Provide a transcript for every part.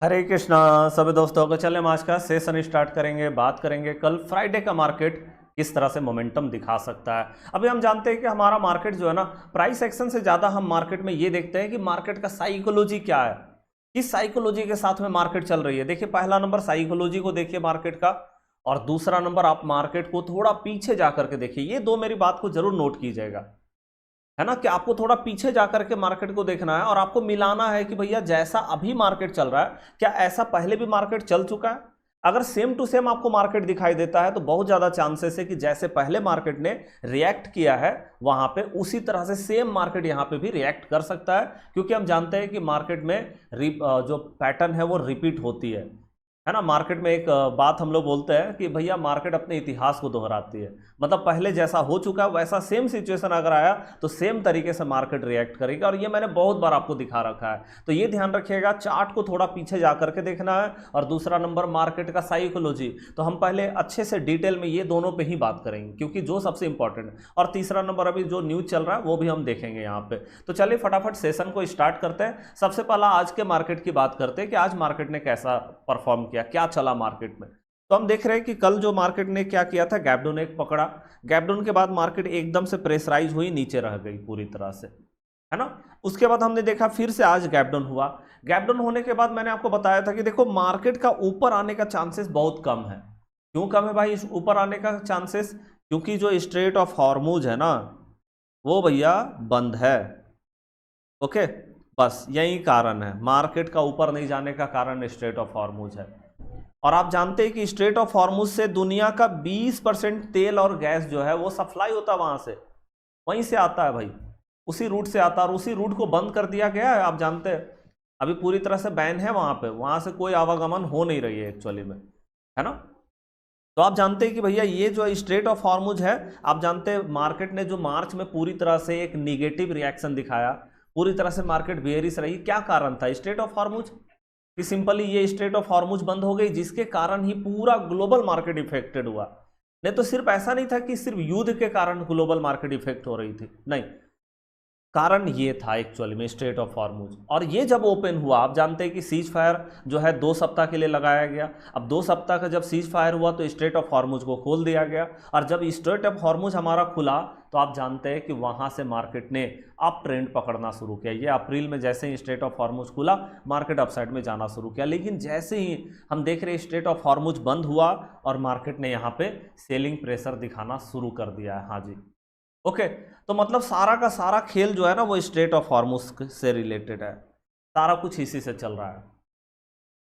हरे कृष्णा सभी दोस्तों को। चले हम आज का सेशन स्टार्ट करेंगे। बात करेंगे कल फ्राइडे का मार्केट किस तरह से मोमेंटम दिखा सकता है। अभी हम जानते हैं कि हमारा मार्केट जो है ना, प्राइस एक्शन से ज़्यादा हम मार्केट में ये देखते हैं कि मार्केट का साइकोलॉजी क्या है, किस साइकोलॉजी के साथ में मार्केट चल रही है। देखिए, पहला नंबर साइकोलॉजी को देखिए मार्केट का, और दूसरा नंबर आप मार्केट को थोड़ा पीछे जाकर के देखिए। ये दो मेरी बात को जरूर नोट कीजिएगा, है ना, कि आपको थोड़ा पीछे जाकर के मार्केट को देखना है और आपको मिलाना है कि भैया जैसा अभी मार्केट चल रहा है क्या ऐसा पहले भी मार्केट चल चुका है। अगर सेम टू सेम आपको मार्केट दिखाई देता है तो बहुत ज्यादा चांसेस है कि जैसे पहले मार्केट ने रिएक्ट किया है वहां पे उसी तरह से सेम मार्केट यहां पे भी रिएक्ट कर सकता है, क्योंकि हम जानते हैं कि मार्केट में जो पैटर्न है वो रिपीट होती है ना। मार्केट में एक बात हम लोग बोलते हैं कि भैया मार्केट अपने इतिहास को दोहराती है, मतलब पहले जैसा हो चुका है वैसा सेम सिचुएशन अगर आया तो सेम तरीके से मार्केट रिएक्ट करेगा, और ये मैंने बहुत बार आपको दिखा रखा है। तो ये ध्यान रखिएगा, चार्ट को थोड़ा पीछे जा करके देखना है। और दूसरा नंबर मार्केट का साइकोलॉजी, तो हम पहले अच्छे से डिटेल में ये दोनों पे ही बात करेंगे क्योंकि जो सबसे इंपॉर्टेंट है। और तीसरा नंबर अभी जो न्यूज चल रहा है वो भी हम देखेंगे यहाँ पे। तो चलिए फटाफट सेशन को स्टार्ट करते हैं। सबसे पहला आज के मार्केट की बात करते हैं कि आज मार्केट ने कैसा परफॉर्म किया, क्या चला मार्केट में। तो हम देख रहे हैं कि कल जो मार्केट ने क्या किया था, गैप डाउन एक पकड़ा। गैप डाउन के बाद मार्केट एकदम से प्रेशराइज हुई, नीचे रह गई पूरी तरह से, है ना। उसके बाद हमने देखा फिर से आज गैप डाउन हुआ। गैप डाउन होने के बाद मैंने आपको बताया था कि देखो मार्केट का ऊपर आने का चांसेस बहुत कम है। क्यों कम है भाई इस ऊपर आने का चांसेस? क्योंकि जो स्ट्रेट ऑफ हॉर्मूज है ना वो भैया बंद है। ओके, बस यही कारण है, मार्केट का ऊपर नहीं जाने का कारण स्ट्रेट ऑफ हॉर्मूज है। और आप जानते हैं कि स्ट्रेट ऑफ हॉर्मूज से दुनिया का 20% तेल और गैस जो है वो सप्लाई होता है वहां से, वहीं से आता है भाई, उसी रूट से आता है। और उसी रूट को बंद कर दिया गया है, आप जानते हैं अभी पूरी तरह से बैन है वहां पे, वहां से कोई आवागमन हो नहीं रही है एक्चुअली में, है ना। तो आप जानते हैं कि भैया ये जो स्ट्रेट ऑफ हॉर्मूज है, आप जानते हैं मार्केट ने जो मार्च में पूरी तरह से एक निगेटिव रिएक्शन दिखाया, पूरी तरह से मार्केट बेयरिश रही। क्या कारण था? स्ट्रेट ऑफ हॉर्मूज, कि सिंपली ये स्ट्रेट ऑफ हॉर्मूज बंद हो गई, जिसके कारण ही पूरा ग्लोबल मार्केट इफेक्टेड हुआ। नहीं तो सिर्फ ऐसा नहीं था कि सिर्फ युद्ध के कारण ग्लोबल मार्केट इफेक्ट हो रही थी, नहीं, कारण ये था एक्चुअली में स्ट्रेट ऑफ हॉर्मूज। और ये जब ओपन हुआ, आप जानते हैं कि सीज फायर जो है 2 सप्ताह के लिए लगाया गया। अब 2 सप्ताह का जब सीज फायर हुआ तो स्ट्रेट ऑफ हॉर्मूज को खोल दिया गया, और जब स्ट्रेट ऑफ हॉर्मूज हमारा खुला तो आप जानते हैं कि वहां से मार्केट ने अप ट्रेंड पकड़ना शुरू किया। ये अप्रैल में जैसे ही स्ट्रेट ऑफ हॉर्मूज खुला मार्केट अपसाइड में जाना शुरू किया, लेकिन जैसे ही हम देख रहे हैं स्ट्रेट ऑफ हॉर्मूज बंद हुआ और मार्केट ने यहाँ पे सेलिंग प्रेशर दिखाना शुरू कर दिया है। हाँ जी, ओके। तो मतलब सारा का सारा खेल जो है ना वो स्ट्रेट ऑफ हॉर्मूज से रिलेटेड है, सारा कुछ इसी से चल रहा है।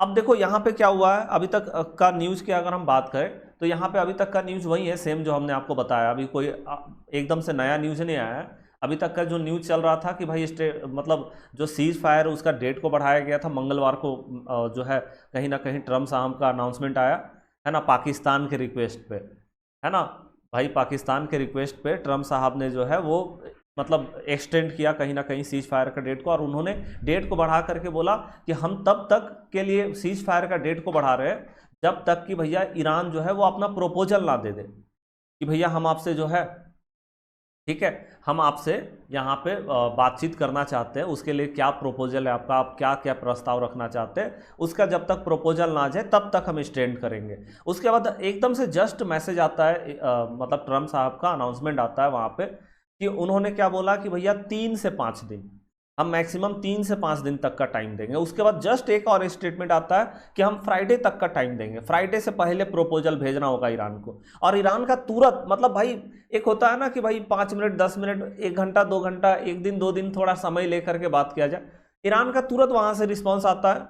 अब देखो यहाँ पे क्या हुआ है, अभी तक का न्यूज की अगर हम बात करें तो यहाँ पे अभी तक का न्यूज वही है, सेम जो हमने आपको बताया। अभी कोई एकदम से नया न्यूज नहीं आया है। अभी तक का जो न्यूज चल रहा था कि भाई मतलब जो सीज फायर उसका डेट को बढ़ाया गया था मंगलवार को, जो है कहीं ना कहीं ट्रम्प साहब का अनाउंसमेंट आया, है ना, पाकिस्तान के रिक्वेस्ट पे, है ना भाई, पाकिस्तान के रिक्वेस्ट पे ट्रम्प साहब ने जो है वो मतलब एक्सटेंड किया कहीं ना कहीं सीज फायर का डेट को, और उन्होंने डेट को बढ़ा करके बोला कि हम तब तक के लिए सीज फायर का डेट को बढ़ा रहे हैं जब तक कि भैया ईरान जो है वो अपना प्रोपोजल ना दे दे कि भैया हम आपसे जो है, ठीक है, हम आपसे यहाँ पे बातचीत करना चाहते हैं, उसके लिए क्या प्रोपोजल है आपका, आप क्या क्या प्रस्ताव रखना चाहते हैं, उसका जब तक प्रोपोजल ना आ जाए तब तक हम स्टैंड करेंगे। उसके बाद एकदम से जस्ट मैसेज आता है, मतलब ट्रम्प साहब का अनाउंसमेंट आता है वहाँ पे कि उन्होंने क्या बोला कि भैया 3 से 5 दिन, हम मैक्सिमम 3 से 5 दिन तक का टाइम देंगे। उसके बाद जस्ट एक और स्टेटमेंट आता है कि हम फ्राइडे तक का टाइम देंगे, फ्राइडे से पहले प्रोपोजल भेजना होगा ईरान को। और ईरान का तुरंत, मतलब भाई एक होता है ना कि भाई 5 मिनट 10 मिनट 1 घंटा 2 घंटा 1 दिन 2 दिन थोड़ा समय लेकर के बात किया जाए, ईरान का तुरंत वहां से रिस्पॉन्स आता है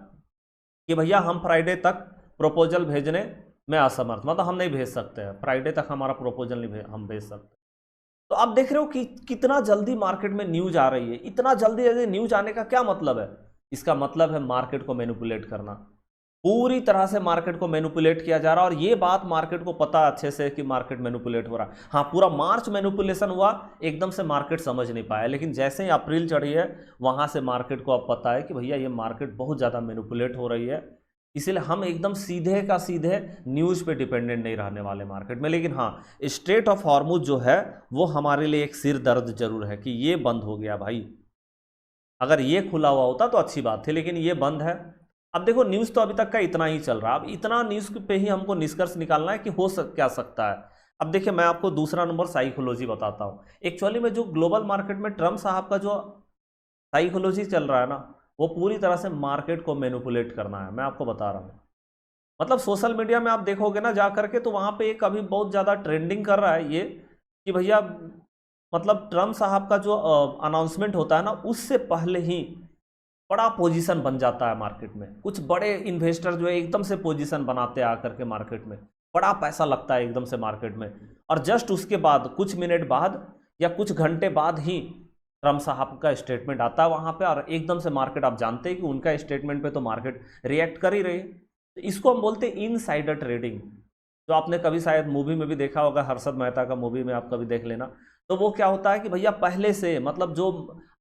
कि भैया हम फ्राइडे तक प्रोपोजल भेजने में असमर्थ, मतलब हम नहीं भेज सकते हैं, फ्राइडे तक हमारा प्रोपोजल नहीं हम भेज सकते। तो आप देख रहे हो कि कितना जल्दी मार्केट में न्यूज आ रही है। इतना जल्दी जल्दी न्यूज आने का क्या मतलब है? इसका मतलब है मार्केट को मैनिपुलेट करना, पूरी तरह से मार्केट को मैनिपुलेट किया जा रहा है। और ये बात मार्केट को पता अच्छे से कि मार्केट मैनिपुलेट हो रहा है। हाँ, पूरा मार्च मैनिपुलेशन हुआ, एकदम से मार्केट समझ नहीं पाया, लेकिन जैसे ही अप्रैल चढ़ी है वहां से मार्केट को अब पता है कि भैया ये मार्केट बहुत ज़्यादा मैनिपुलेट हो रही है। इसलिए हम एकदम सीधे का सीधे न्यूज़ पे डिपेंडेंट नहीं रहने वाले मार्केट में। लेकिन हाँ, स्ट्रेट ऑफ हॉर्मूज जो है वो हमारे लिए एक सिर दर्द जरूर है कि ये बंद हो गया भाई। अगर ये खुला हुआ होता तो अच्छी बात थी, लेकिन ये बंद है। अब देखो न्यूज़ तो अभी तक का इतना ही चल रहा है, अब इतना न्यूज़ पे ही हमको निष्कर्ष निकालना है कि क्या सकता है। अब देखिए मैं आपको दूसरा नंबर साइकोलॉजी बताता हूँ। एक्चुअली में जो ग्लोबल मार्केट में ट्रम्प साहब का जो साइकोलॉजी चल रहा है ना, वो पूरी तरह से मार्केट को मैनिपुलेट करना है, मैं आपको बता रहा हूँ। मतलब सोशल मीडिया में आप देखोगे ना जा करके, तो वहाँ पे एक अभी बहुत ज़्यादा ट्रेंडिंग कर रहा है ये कि भैया मतलब ट्रम्प साहब का जो अनाउंसमेंट होता है ना, उससे पहले ही बड़ा पोजीशन बन जाता है मार्केट में। कुछ बड़े इन्वेस्टर जो है एकदम से पोजीशन बनाते हैं आकर के मार्केट में, बड़ा पैसा लगता है एकदम से मार्केट में, और जस्ट उसके बाद कुछ मिनट बाद या कुछ घंटे बाद ही ट्रम्प साहब का स्टेटमेंट आता है वहाँ पे, और एकदम से मार्केट, आप जानते हैं कि उनका स्टेटमेंट पे तो मार्केट रिएक्ट कर ही रही है। तो इसको हम बोलते हैं इनसाइडर ट्रेडिंग, जो आपने कभी शायद मूवी में भी देखा होगा, हर्षद मेहता का मूवी में आप कभी देख लेना। तो वो क्या होता है कि भैया पहले से मतलब जो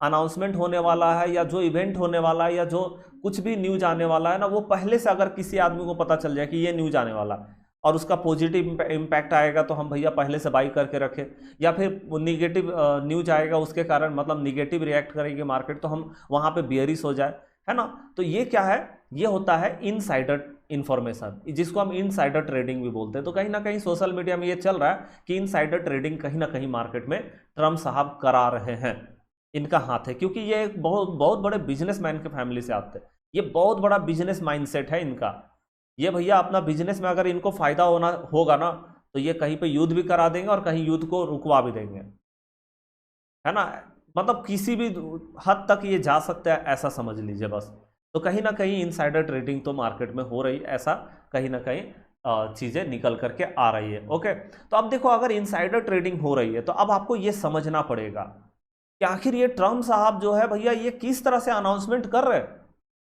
अनाउंसमेंट होने वाला है या जो इवेंट होने वाला है या जो कुछ भी न्यूज आने वाला है ना, वो पहले से अगर किसी आदमी को पता चल जाए कि ये न्यूज आने वाला है और उसका पॉजिटिव इम्पैक्ट आएगा, तो हम भैया पहले से बाई करके रखें, या फिर निगेटिव न्यूज आएगा उसके कारण मतलब निगेटिव रिएक्ट करेगी मार्केट, तो हम वहाँ पे बियरिश हो जाए, है ना। तो ये क्या है, ये होता है इनसाइडर इंफॉर्मेशन, जिसको हम इनसाइडर ट्रेडिंग भी बोलते हैं। तो कहीं ना कहीं सोशल मीडिया में ये चल रहा है कि इनसाइडर ट्रेडिंग कहीं ना कहीं मार्केट में ट्रम्प साहब करा रहे हैं, इनका हाथ है, क्योंकि ये एक बहुत बहुत बड़े बिजनेसमैन के फैमिली से आते हैं, ये बहुत बड़ा बिजनेस माइंडसेट है इनका। ये भैया अपना बिजनेस में अगर इनको फायदा होना होगा ना, तो ये कहीं पे युद्ध भी करा देंगे और कहीं युद्ध को रुकवा भी देंगे, है ना। मतलब किसी भी हद तक ये जा सकता है, ऐसा समझ लीजिए बस। तो कहीं ना कहीं इनसाइडर ट्रेडिंग तो मार्केट में हो रही, ऐसा कहीं ना कहीं चीज़ें निकल करके आ रही है। ओके, तो अब देखो अगर इनसाइडर ट्रेडिंग हो रही है तो अब आपको ये समझना पड़ेगा कि आखिर ये ट्रम्प साहब जो है भैया ये किस तरह से अनाउंसमेंट कर रहे हैं।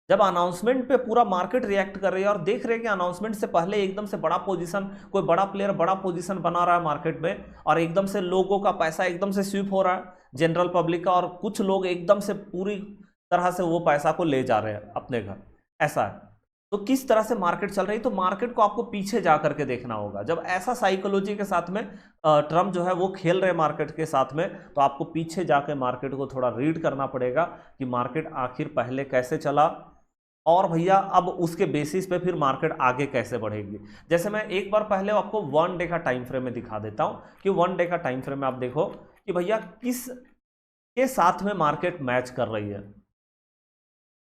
जब अनाउंसमेंट पे पूरा मार्केट रिएक्ट कर रही है और देख रहे हैं कि अनाउंसमेंट से पहले एकदम से बड़ा पोजीशन, कोई बड़ा प्लेयर बड़ा पोजीशन बना रहा है मार्केट में, और एकदम से लोगों का पैसा एकदम से स्वीप हो रहा है जनरल पब्लिक का, और कुछ लोग एकदम से पूरी तरह से वो पैसा को ले जा रहे हैं अपने घर, ऐसा है। तो किस तरह से मार्केट चल रही है, तो मार्केट को आपको पीछे जा करके देखना होगा। जब ऐसा साइकोलॉजी के साथ में ट्रम्प जो है वो खेल रहे मार्केट के साथ में, तो आपको पीछे जाकर मार्केट को थोड़ा रीड करना पड़ेगा कि मार्केट आखिर पहले कैसे चला, और भैया अब उसके बेसिस पे फिर मार्केट आगे कैसे बढ़ेगी। जैसे मैं एक बार पहले आपको 1 डे का टाइम फ्रेम में दिखा देता हूं कि 1 डे का टाइम फ्रेम में आप देखो कि भैया किस के साथ में मार्केट मैच कर रही है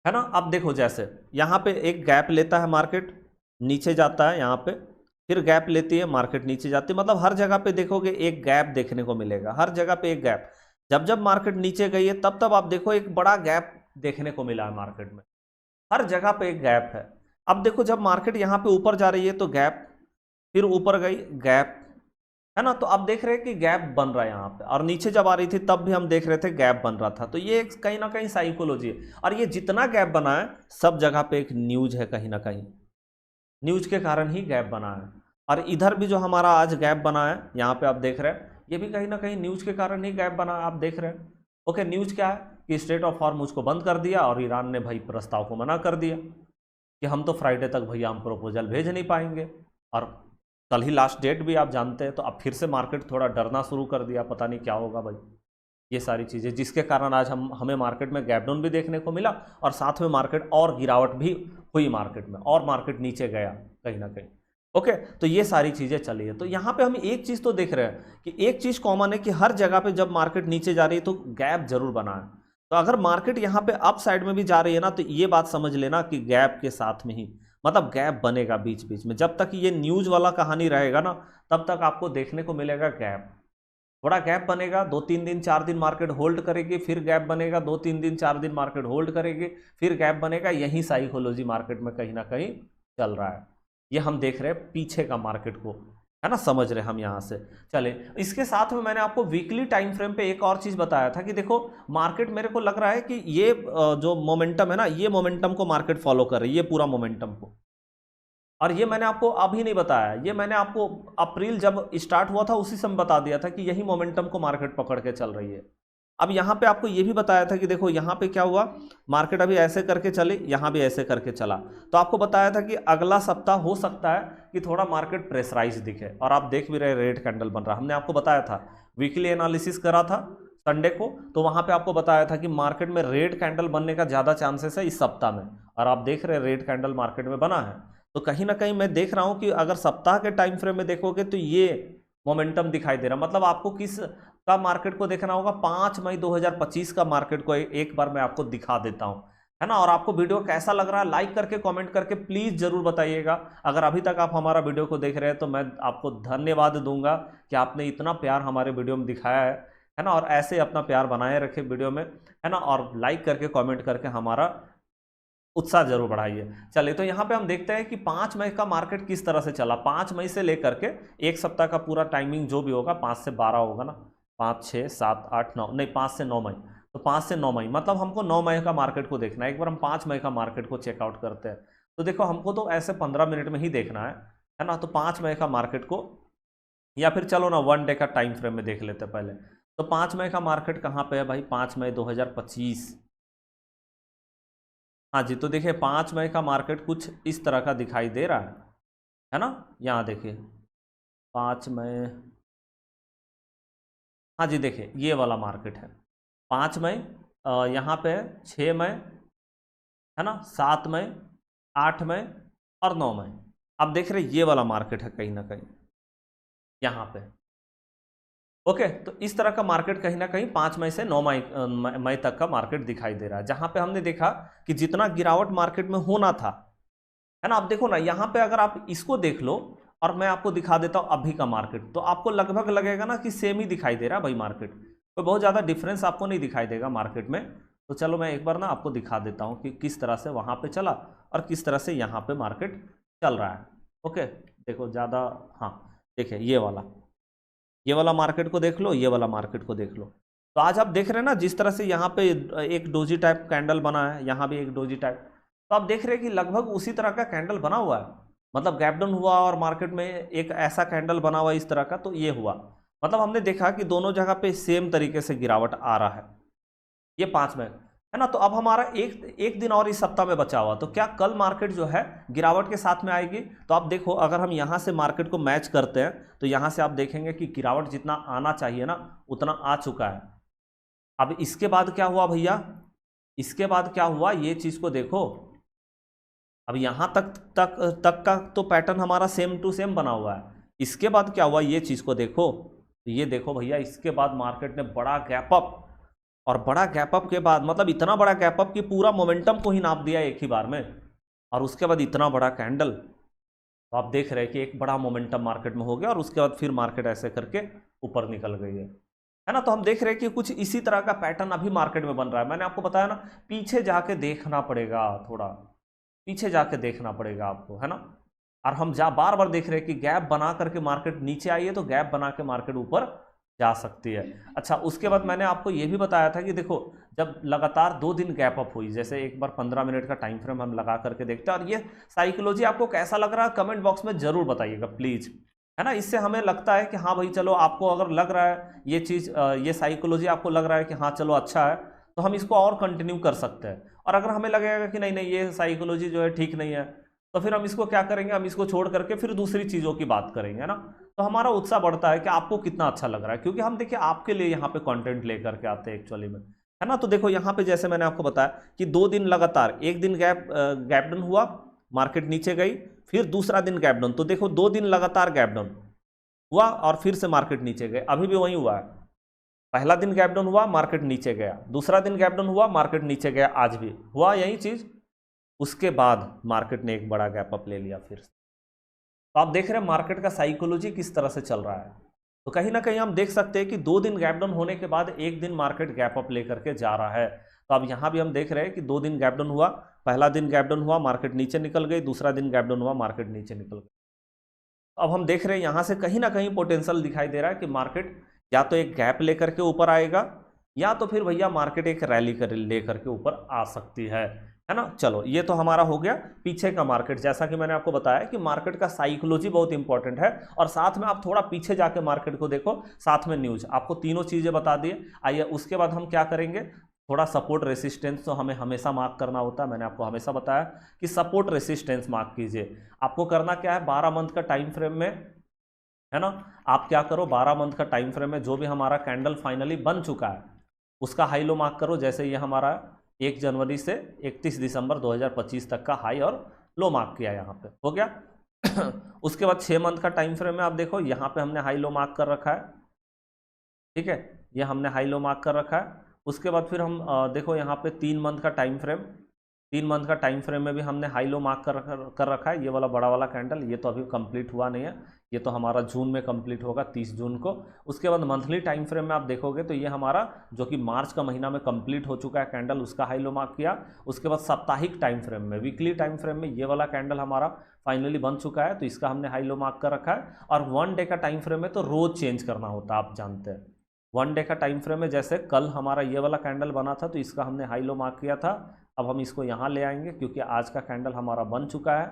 ना। अब देखो जैसे यहाँ पे एक गैप लेता है मार्केट, नीचे जाता है, यहाँ पे फिर गैप लेती है, मार्केट नीचे जाती है, मतलब हर जगह पे देखोगे एक गैप देखने को मिलेगा, हर जगह पे एक गैप। जब जब मार्केट नीचे गई है तब तब आप देखो एक बड़ा गैप देखने को मिला है मार्केट में, हर जगह पे एक गैप है। अब देखो जब मार्केट यहाँ पे ऊपर जा रही है तो गैप, फिर ऊपर गई गैप, है ना। तो अब देख रहे हैं कि गैप बन रहा है यहाँ पे, और नीचे जब आ रही थी तब भी हम देख रहे थे गैप बन रहा था। तो ये कहीं ना कहीं साइकोलॉजी है, और ये जितना गैप बना है सब जगह पे एक न्यूज है, कहीं ना कहीं न्यूज के कारण ही गैप बना है। और इधर भी जो हमारा आज गैप बना है यहाँ पे आप देख रहे हैं, ये भी कहीं ना कहीं न्यूज के कारण ही गैप बना है, आप देख रहे हैं। ओके, न्यूज क्या है कि स्ट्रेट ऑफ हॉर्मुज को बंद कर दिया, और ईरान ने भाई प्रस्ताव को मना कर दिया कि हम तो फ्राइडे तक भैया हम प्रपोजल भेज नहीं पाएंगे, और कल ही लास्ट डेट भी आप जानते हैं। तो अब फिर से मार्केट थोड़ा डरना शुरू कर दिया, पता नहीं क्या होगा भाई। ये सारी चीज़ें जिसके कारण आज हमें मार्केट में गैप डाउन भी देखने को मिला, और साथ में मार्केट और गिरावट भी हुई मार्केट में, और मार्केट नीचे गया कहीं ना कहीं। ओके, तो ये सारी चीज़ें चली है। तो यहाँ पे हम एक चीज़ तो देख रहे हैं कि एक चीज़ कॉमन है कि हर जगह पे जब मार्केट नीचे जा रही है तो गैप जरूर बना है। तो अगर मार्केट यहाँ पे अप साइड में भी जा रही है ना, तो ये बात समझ लेना कि गैप के साथ में ही मतलब गैप बनेगा बीच बीच में। जब तक ये न्यूज वाला कहानी रहेगा ना, तब तक आपको देखने को मिलेगा गैप, थोड़ा गैप बनेगा, 2-3 दिन 4 दिन मार्केट होल्ड करेगी, फिर गैप बनेगा, 2-3 दिन 4 दिन मार्केट होल्ड करेगी, फिर गैप बनेगा। यही साइकोलॉजी मार्केट में कहीं ना कहीं चल रहा है। ये हम देख रहे हैं पीछे का मार्केट को, है ना, समझ रहे हम यहाँ से। चले, इसके साथ में मैंने आपको वीकली टाइम फ्रेम पे एक और चीज़ बताया था कि देखो मार्केट, मेरे को लग रहा है कि ये जो मोमेंटम है ना, ये मोमेंटम को मार्केट फॉलो कर रही है, ये पूरा मोमेंटम को। और ये मैंने आपको अभी नहीं बताया, ये मैंने आपको अप्रैल जब स्टार्ट हुआ था उसी समय बता दिया था कि यही मोमेंटम को मार्केट पकड़ के चल रही है। अब यहाँ पे आपको ये भी बताया था कि देखो यहाँ पे क्या हुआ, मार्केट अभी ऐसे करके चली, यहाँ भी ऐसे करके चला। तो आपको बताया था कि अगला सप्ताह हो सकता है कि थोड़ा मार्केट प्रेशराइज दिखे, और आप देख भी रहे रेड कैंडल बन रहा। हमने आपको बताया था, वीकली एनालिसिस करा था, संडे को, तो वहां पे आपको बताया था कि मार्केट में रेड कैंडल बनने का ज़्यादा चांसेस है इस सप्ताह में, और आप देख रहे हैं रेड कैंडल मार्केट में बना है। तो कहीं ना कहीं मैं देख रहा हूं कि अगर सप्ताह के टाइम फ्रेम में देखोगे तो ये मोमेंटम दिखाई दे रहा, मतलब आपको किस का मार्केट को देखना होगा, 5 मई 2025 का मार्केट को एक बार मैं आपको दिखा देता हूं, है ना। और आपको वीडियो कैसा लग रहा है लाइक करके कमेंट करके प्लीज जरूर बताइएगा। अगर अभी तक आप हमारा वीडियो को देख रहे हैं तो मैं आपको धन्यवाद दूंगा कि आपने इतना प्यार हमारे वीडियो में दिखाया है ना। और ऐसे अपना प्यार बनाए रखे वीडियो में, है ना, और लाइक करके कमेंट करके हमारा उत्साह जरूर बढ़ाइए। चलिए, तो यहाँ पे हम देखते हैं कि 5 मई का मार्केट किस तरह से चला। 5 मई से लेकर के एक सप्ताह का पूरा टाइमिंग जो भी होगा, 5 से 12 होगा ना, 5, 6, 7, 8, 9, नहीं 5 से 9 मई, तो 5 से 9 मई मतलब हमको 9 मई का मार्केट को देखना है। एक बार हम 5 मई का मार्केट को चेकआउट करते हैं, तो देखो हमको तो ऐसे 15 मिनट में ही देखना है ना। तो 5 मई का मार्केट को, या फिर चलो ना 1 डे का टाइम फ्रेम में देख लेते हैं पहले। तो 5 मई का मार्केट कहाँ पे है भाई, 5 मई 2025। हाँ जी, तो देखिए 5 मई का मार्केट कुछ इस तरह का दिखाई दे रहा है ना। यहाँ देखिए 5 मई, हाँ जी देखिए ये वाला मार्केट है 5 मई, यहाँ पे 6 मई, है ना, 7 मई, 8 मई और 9 मई। आप देख रहे ये वाला मार्केट है कहीं ना कहीं यहाँ पे। ओके, तो इस तरह का मार्केट कहीं ना कहीं 5 मई से 9 मई तक का मार्केट दिखाई दे रहा है, जहां पे हमने देखा कि जितना गिरावट मार्केट में होना था, है ना। आप देखो ना यहाँ पे, अगर आप इसको देख लो और मैं आपको दिखा देता हूँ अभी का मार्केट, तो आपको लगभग लगेगा ना कि सेम ही दिखाई दे रहा है भाई मार्केट, कोई बहुत ज़्यादा डिफरेंस आपको नहीं दिखाई देगा मार्केट में। तो चलो मैं एक बार ना आपको दिखा देता हूँ कि किस तरह से वहाँ पे चला और किस तरह से यहाँ पे मार्केट चल रहा है। ओके, देखो ज़्यादा, हाँ देखिए ये वाला मार्केट को देख लो, ये वाला मार्केट को देख लो। तो आज आप देख रहे हैं ना जिस तरह से यहाँ पे एक डोजी टाइप कैंडल बना है, यहाँ भी एक डोजी टाइप, तो आप देख रहे हैं कि लगभग उसी तरह का कैंडल बना हुआ है, मतलब गैप डाउन हुआ और मार्केट में एक ऐसा कैंडल बना हुआ इस तरह का, तो ये हुआ। मतलब हमने देखा कि दोनों जगह पे सेम तरीके से गिरावट आ रहा है, ये 5 में, है ना। तो अब हमारा एक दिन और इस सप्ताह में बचा हुआ, तो क्या कल मार्केट जो है गिरावट के साथ में आएगी? तो आप देखो, अगर हम यहाँ से मार्केट को मैच करते हैं तो यहाँ से आप देखेंगे कि गिरावट जितना आना चाहिए ना उतना आ चुका है। अब इसके बाद क्या हुआ भैया, इसके बाद क्या हुआ ये चीज को देखो। अब यहां तक का तो पैटर्न हमारा सेम टू सेम बना हुआ है। इसके बाद क्या हुआ ये चीज को देखो, तो ये देखो भैया, इसके बाद मार्केट ने बड़ा गैप अप, और बड़ा गैप अप के बाद मतलब इतना बड़ा गैप अप कि पूरा मोमेंटम को ही नाप दिया एक ही बार में, और उसके बाद इतना बड़ा कैंडल। तो आप देख रहे हैं कि एक बड़ा मोमेंटम मार्केट में हो गया, और उसके बाद फिर मार्केट ऐसे करके ऊपर निकल गई है ना। तो हम देख रहे हैं कि कुछ इसी तरह का पैटर्न अभी मार्केट में बन रहा है। मैंने आपको बताया ना, पीछे जाके देखना पड़ेगा, थोड़ा पीछे जाके देखना पड़ेगा आपको, है ना। और हम बार बार देख रहे हैं कि गैप बना करके मार्केट नीचे आई है, तो गैप बना के मार्केट ऊपर जा सकती है। अच्छा, उसके बाद मैंने आपको यह भी बताया था कि देखो, जब लगातार 2 दिन गैप अप हुई, जैसे एक बार 15 मिनट का टाइम फ्रेम हम लगा करके देखते हैं, और ये साइकोलॉजी आपको कैसा लग रहा है कमेंट बॉक्स में जरूर बताइएगा प्लीज, है ना। इससे हमें लगता है कि हाँ भाई चलो, आपको अगर लग रहा है ये चीज़, ये साइकोलॉजी आपको लग रहा है कि हाँ चलो अच्छा है, तो हम इसको और कंटिन्यू कर सकते हैं। और अगर हमें लगेगा कि नहीं नहीं ये साइकोलॉजी जो है ठीक नहीं है, तो फिर हम इसको क्या करेंगे, हम इसको छोड़ करके फिर दूसरी चीज़ों की बात करेंगे, है ना। तो हमारा उत्साह बढ़ता है कि आपको कितना अच्छा लग रहा है, क्योंकि हम देखिए आपके लिए यहाँ पे कंटेंट लेकर के आते हैं एक्चुअली में, है ना। तो देखो यहाँ पे जैसे मैंने आपको बताया कि 2 दिन लगातार, एक दिन गैप डाउन हुआ, मार्केट नीचे गई, फिर दूसरा दिन गैप डाउन, तो देखो 2 दिन लगातार गैप डाउन हुआ और फिर से मार्केट नीचे गए। अभी भी वही हुआ है, पहला दिन गैप डाउन हुआ, मार्केट नीचे गया, दूसरा दिन गैप डाउन हुआ, मार्केट नीचे गया, आज भी हुआ यही चीज। उसके बाद मार्केट ने एक बड़ा गैप अप ले लिया फिर से। तो आप देख रहे हैं मार्केट का साइकोलॉजी किस तरह से चल रहा है। तो कहीं ना कहीं हम देख सकते हैं कि 2 दिन गैप डाउन होने के बाद एक दिन मार्केट गैप अप लेकर के जा रहा है। तो अब यहां भी हम देख रहे हैं कि 2 दिन गैप डाउन हुआ, पहला दिन गैप डाउन हुआ, मार्केट नीचे निकल गई, दूसरा दिन गैप डाउन हुआ, मार्केट नीचे निकल गई। अब हम देख रहे हैं यहां से कहीं ना कहीं पोटेंशियल दिखाई दे रहा है कि मार्केट या तो एक गैप लेकर के ऊपर आएगा, या तो फिर भैया मार्केट एक रैली कर लेकर के ऊपर आ सकती है ना। चलो, ये तो हमारा हो गया पीछे का मार्केट। जैसा कि मैंने आपको बताया कि मार्केट का साइकोलॉजी बहुत इंपॉर्टेंट है, और साथ में आप थोड़ा पीछे जाके मार्केट को देखो, साथ में न्यूज, आपको तीनों चीजें बता दिए। आइए उसके बाद हम क्या करेंगे, थोड़ा सपोर्ट रेसिस्टेंस तो हमें हमेशा मार्क करना होता है। मैंने आपको हमेशा बताया कि सपोर्ट रेसिस्टेंस मार्क कीजिए। आपको करना क्या है, 12 मंथ का टाइम फ्रेम में, है ना, आप क्या करो, 12 मंथ का टाइम फ्रेम में जो भी हमारा कैंडल फाइनली बन चुका है, उसका हाई लो मार्क करो। जैसे ये हमारा 1 जनवरी से 31 दिसंबर 2025 तक का हाई और लो मार्क किया, यहाँ पे हो गया। उसके बाद 6 मंथ का टाइम फ्रेम में आप देखो, यहाँ पे हमने हाई लो मार्क कर रखा है, ठीक है, ये हमने हाई लो मार्क कर रखा है। उसके बाद फिर हम देखो यहाँ पे 3 मंथ का टाइम फ्रेम, 3 मंथ का टाइम फ्रेम में भी हमने हाई लो मार्क कर रखा है। ये वाला बड़ा वाला कैंडल, ये तो अभी कंप्लीट हुआ नहीं है, ये तो हमारा जून में कंप्लीट होगा, 30 जून को। उसके बाद मंथली टाइम फ्रेम में आप देखोगे तो ये हमारा जो कि मार्च का महीना में कंप्लीट हो चुका है कैंडल, उसका हाई लो मार्क किया। उसके बाद साप्ताहिक टाइम फ्रेम में, वीकली टाइम फ्रेम में ये वाला कैंडल हमारा फाइनली बन चुका है, तो इसका हमने हाई लो मार्क कर रखा है। और 1 डे का टाइम फ्रेम में तो रोज चेंज करना होता है, आप जानते हैं। 1 डे का टाइम फ्रेम में जैसे कल हमारा ये वाला कैंडल बना था, तो इसका हमने हाई लो मार्क किया था। अब हम इसको यहाँ ले आएंगे क्योंकि आज का कैंडल हमारा बन चुका है,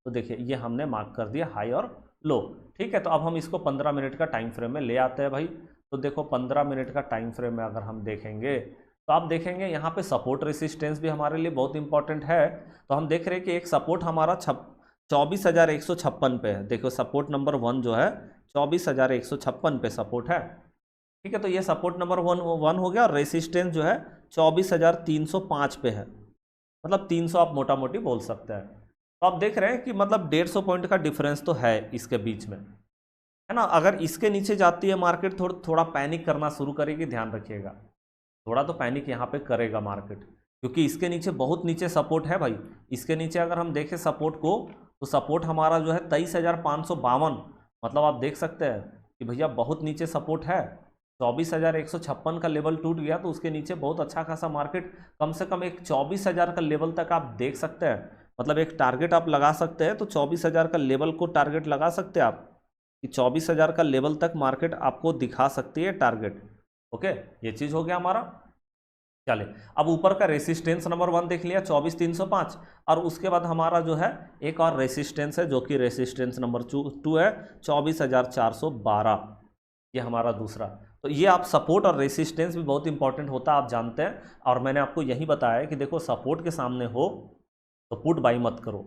तो देखिए ये हमने मार्क कर दिया हाई और लो, ठीक है। तो अब हम इसको 15 मिनट का टाइम फ्रेम में ले आते हैं भाई। तो देखो 15 मिनट का टाइम फ्रेम में अगर हम देखेंगे तो आप देखेंगे यहाँ पे सपोर्ट रेसिस्टेंस भी हमारे लिए बहुत इंपॉर्टेंट है। तो हम देख रहे हैं कि एक सपोर्ट हमारा 24,156 पे है। देखो सपोर्ट नंबर 1 जो है 24,156 पे सपोर्ट है, ठीक है। तो ये सपोर्ट नंबर 1 हो गया, और रेसिस्टेंस जो है 24,305 पे है, मतलब 300 आप मोटा मोटी बोल सकते हैं। तो आप देख रहे हैं कि मतलब 150 पॉइंट का डिफरेंस तो है इसके बीच में, है ना। अगर इसके नीचे जाती है मार्केट, थोड़ा पैनिक करना शुरू करेगी, ध्यान रखिएगा, थोड़ा तो पैनिक यहाँ पे करेगा मार्केट, क्योंकि इसके नीचे बहुत नीचे सपोर्ट है भाई। इसके नीचे अगर हम देखें सपोर्ट को, तो सपोर्ट हमारा जो है 23,552, मतलब आप देख सकते हैं कि भैया बहुत नीचे सपोर्ट है। 24,156 का लेवल टूट गया, तो उसके नीचे बहुत अच्छा खासा मार्केट, कम से कम एक 24,000 का लेवल तक आप देख सकते हैं, मतलब एक टारगेट आप लगा सकते हैं। तो 24,000 का लेवल को टारगेट लगा सकते हैं आप, कि 24,000 का लेवल तक मार्केट आपको दिखा सकती है टारगेट। ओके, ये चीज़ हो गया हमारा। चले अब ऊपर का रेसिस्टेंस नंबर 1 देख लिया 24,305, और उसके बाद हमारा जो है एक और रेसिस्टेंस है जो कि रेसिस्टेंस नंबर 2 है 24,412, ये हमारा दूसरा। तो ये आप सपोर्ट और रेसिस्टेंस भी बहुत इंपॉर्टेंट होता है, आप जानते हैं। और मैंने आपको यही बताया कि देखो सपोर्ट के सामने हो तो पुट बाई मत करो।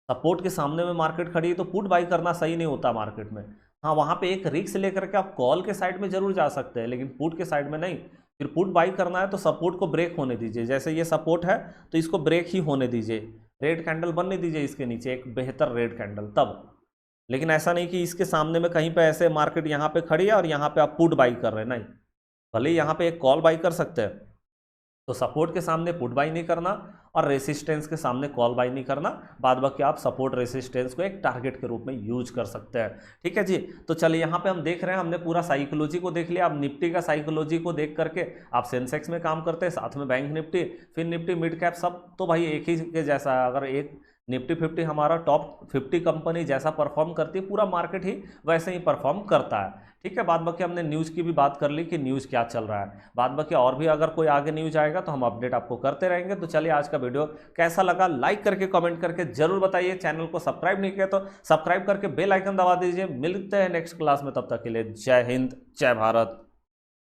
सपोर्ट के सामने में मार्केट खड़ी है तो पुट बाई करना सही नहीं होता मार्केट में। हाँ, वहाँ पे एक रिस्क लेकर के आप कॉल के साइड में जरूर जा सकते हैं, लेकिन पुट के साइड में नहीं। फिर पुट बाई करना है तो सपोर्ट को ब्रेक होने दीजिए, जैसे ये सपोर्ट है तो इसको ब्रेक ही होने दीजिए, रेड कैंडल बनने दीजिए इसके नीचे, एक बेहतर रेड कैंडल तब। लेकिन ऐसा नहीं कि इसके सामने में कहीं पे ऐसे मार्केट यहाँ पे खड़ी है और यहाँ पे आप पुट बाई कर रहे हैं, नहीं। भले यहाँ पे एक कॉल बाई कर सकते हैं, तो सपोर्ट के सामने पुट बाई नहीं करना और रेसिस्टेंस के सामने कॉल बाई नहीं करना। बाद बाकी आप सपोर्ट रेसिस्टेंस को एक टारगेट के रूप में यूज कर सकते हैं, ठीक है जी। तो चलिए यहाँ पे हम देख रहे हैं, हमने पूरा साइकोलॉजी को देख लिया। अब निफ्टी का साइकोलॉजी को देख करके आप सेंसेक्स में काम करते हैं, साथ में बैंक निफ्टी, फिर निफ्टी, मिड कैप, सब तो भाई एक ही के जैसा है। अगर एक निफ्टी 50 हमारा टॉप 50 कंपनी जैसा परफॉर्म करती है, पूरा मार्केट ही वैसे ही परफॉर्म करता है, ठीक है। बाद बाकी हमने न्यूज़ की भी बात कर ली कि न्यूज़ क्या चल रहा है। बाद बाकी और भी अगर कोई आगे न्यूज़ आएगा तो हम अपडेट आपको करते रहेंगे। तो चलिए आज का वीडियो कैसा लगा, लाइक करके कमेंट करके जरूर बताइए। चैनल को सब्सक्राइब नहीं किया तो सब्सक्राइब करके बेल आइकन दबा दीजिए। मिलते हैं नेक्स्ट क्लास में, तब तक के लिए जय हिंद, जय भारत।